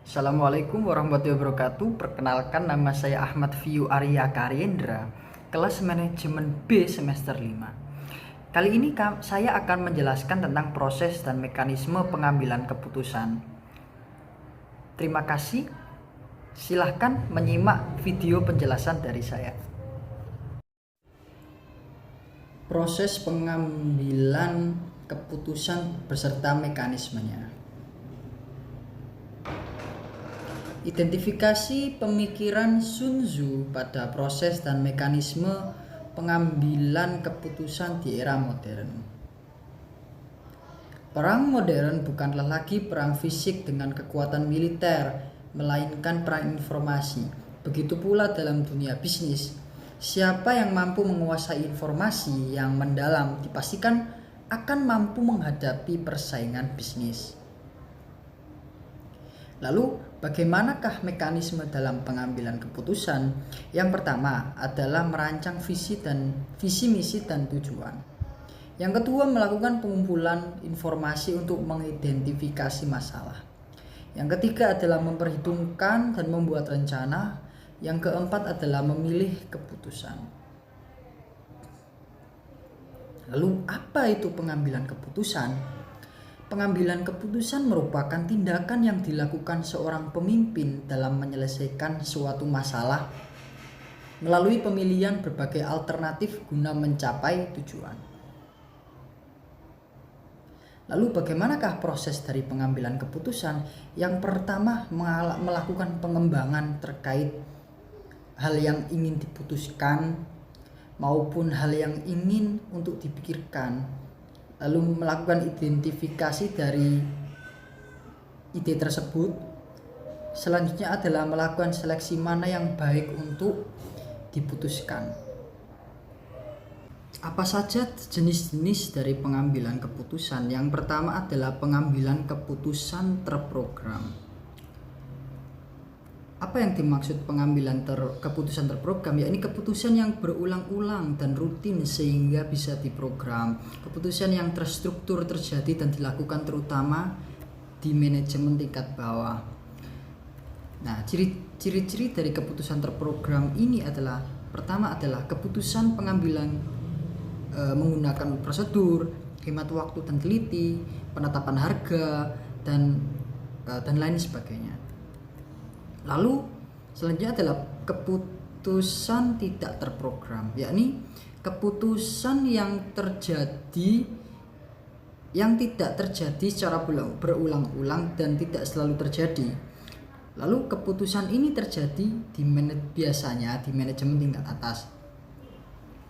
Assalamualaikum warahmatullahi wabarakatuh. Perkenalkan, nama saya Ahmad Fiyu Arya Karyendra, kelas manajemen B semester 5. Kali ini saya akan menjelaskan tentang proses dan mekanisme pengambilan keputusan. Terima kasih. Silahkan menyimak video penjelasan dari saya. Proses pengambilan keputusan beserta mekanismenya. Identifikasi pemikiran Sun Tzu pada proses dan mekanisme pengambilan keputusan di era modern. Perang modern bukanlah lagi perang fisik dengan kekuatan militer, melainkan perang informasi. Begitu pula dalam dunia bisnis, siapa yang mampu menguasai informasi yang mendalam dipastikan akan mampu menghadapi persaingan bisnis. Lalu, bagaimanakah mekanisme dalam pengambilan keputusan? Yang pertama adalah merancang visi, misi, dan tujuan. Yang kedua, melakukan pengumpulan informasi untuk mengidentifikasi masalah. Yang ketiga adalah memperhitungkan dan membuat rencana. Yang keempat adalah memilih keputusan. Lalu, apa itu pengambilan keputusan? Pengambilan keputusan merupakan tindakan yang dilakukan seorang pemimpin dalam menyelesaikan suatu masalah melalui pemilihan berbagai alternatif guna mencapai tujuan. Lalu bagaimanakah proses dari pengambilan keputusan? Yang pertama, melakukan pengembangan terkait hal yang ingin diputuskan maupun hal yang ingin untuk dipikirkan. Lalu melakukan identifikasi dari ide tersebut. Selanjutnya adalah melakukan seleksi mana yang baik untuk diputuskan. Apa saja jenis-jenis dari pengambilan keputusan? Yang pertama adalah pengambilan keputusan terprogram. Apa yang dimaksud pengambilan keputusan terprogram? Yakni keputusan yang berulang-ulang dan rutin sehingga bisa diprogram. Keputusan yang terstruktur terjadi dan dilakukan terutama di manajemen tingkat bawah. Nah, ciri-ciri dari keputusan terprogram ini adalah, pertama adalah keputusan pengambilan menggunakan prosedur, hemat waktu dan teliti, penetapan harga, dan lain sebagainya. Lalu selanjutnya adalah keputusan tidak terprogram, yakni keputusan yang tidak terjadi secara berulang-ulang dan tidak selalu terjadi. Lalu keputusan ini terjadi biasanya di manajemen tingkat atas.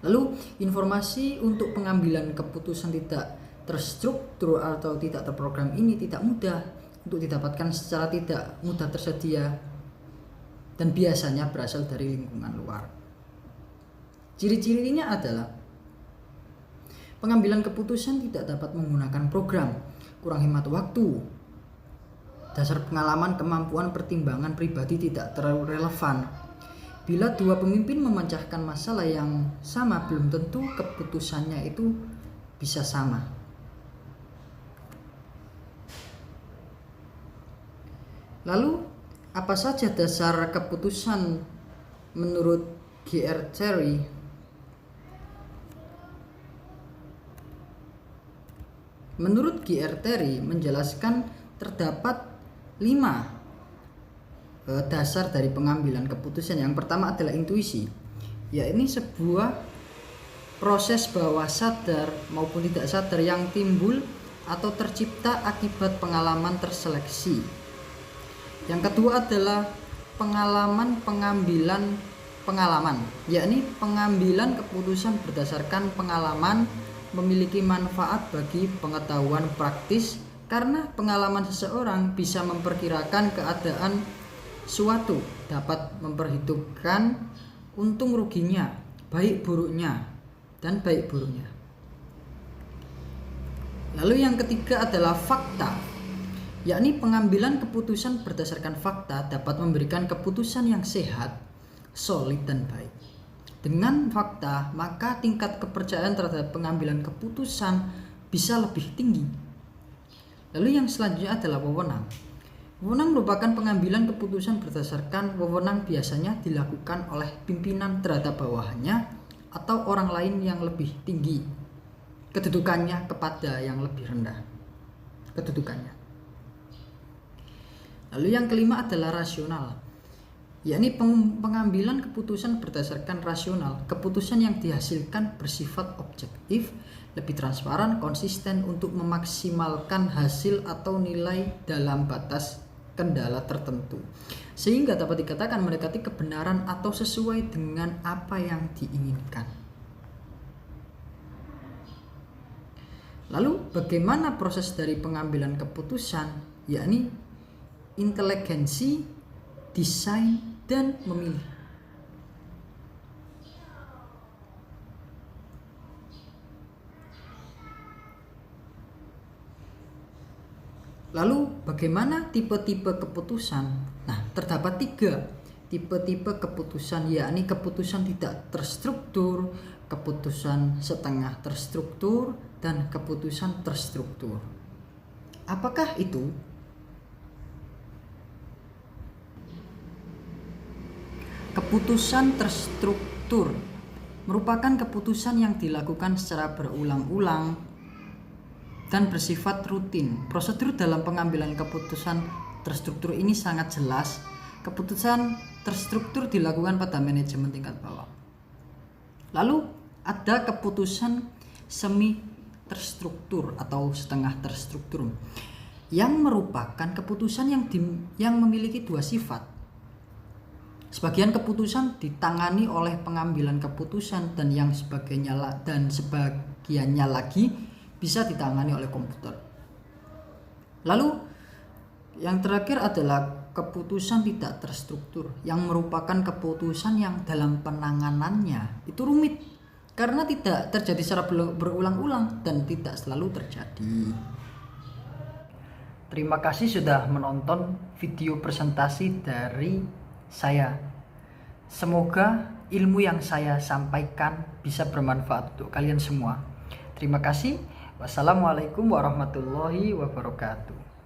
Lalu informasi untuk pengambilan keputusan tidak terstruktur atau tidak terprogram ini tidak mudah untuk didapatkan secara tidak mudah tersedia dan biasanya berasal dari lingkungan luar. Ciri-cirinya adalah pengambilan keputusan tidak dapat menggunakan program, kurang hemat waktu, dasar pengalaman, kemampuan, pertimbangan pribadi tidak terlalu relevan. Bila dua pemimpin memecahkan masalah yang sama, belum tentu keputusannya itu bisa sama. Lalu, apa saja dasar keputusan menurut G.R. Terry? Menurut G.R. Terry menjelaskan terdapat 5 dasar dari pengambilan keputusan. Yang pertama adalah intuisi, yakni sebuah proses bawah sadar maupun tidak sadar yang timbul atau tercipta akibat pengalaman terseleksi. Yang kedua adalah pengalaman, yakni pengambilan keputusan berdasarkan pengalaman memiliki manfaat bagi pengetahuan praktis karena pengalaman seseorang bisa memperkirakan keadaan suatu, dapat memperhitungkan untung ruginya, baik buruknya, dan baik buruknya. Lalu yang ketiga adalah fakta, yakni pengambilan keputusan berdasarkan fakta dapat memberikan keputusan yang sehat, solid, dan baik. Dengan fakta, maka tingkat kepercayaan terhadap pengambilan keputusan bisa lebih tinggi. Lalu yang selanjutnya adalah wewenang. Wewenang merupakan pengambilan keputusan berdasarkan wewenang biasanya dilakukan oleh pimpinan terhadap bawahannya atau orang lain yang lebih tinggi kedudukannya kepada yang lebih rendah kedudukannya. Lalu yang kelima adalah rasional, yakni pengambilan keputusan berdasarkan rasional. Keputusan yang dihasilkan bersifat objektif, lebih transparan, konsisten untuk memaksimalkan hasil atau nilai dalam batas kendala tertentu, sehingga dapat dikatakan mendekati kebenaran atau sesuai dengan apa yang diinginkan. Lalu bagaimana proses dari pengambilan keputusan, yakni inteligensi, desain, dan memilih. Lalu bagaimana tipe-tipe keputusan? Nah, terdapat 3 tipe-tipe keputusan, yakni keputusan tidak terstruktur, keputusan setengah terstruktur, dan keputusan terstruktur. Apakah itu? Keputusan terstruktur merupakan keputusan yang dilakukan secara berulang-ulang dan bersifat rutin. Prosedur dalam pengambilan keputusan terstruktur ini sangat jelas. Keputusan terstruktur dilakukan pada manajemen tingkat bawah. Lalu ada keputusan semi terstruktur atau setengah terstruktur yang merupakan keputusan yang memiliki 2 sifat. Sebagian keputusan ditangani oleh pengambilan keputusan dan sebagiannya lagi bisa ditangani oleh komputer. Lalu yang terakhir adalah keputusan tidak terstruktur, yang merupakan keputusan yang dalam penanganannya itu rumit karena tidak terjadi secara berulang-ulang dan tidak selalu terjadi. Terima kasih sudah menonton video presentasi dari saya. Semoga ilmu yang saya sampaikan bisa bermanfaat untuk kalian semua. Terima kasih. Wassalamualaikum warahmatullahi wabarakatuh.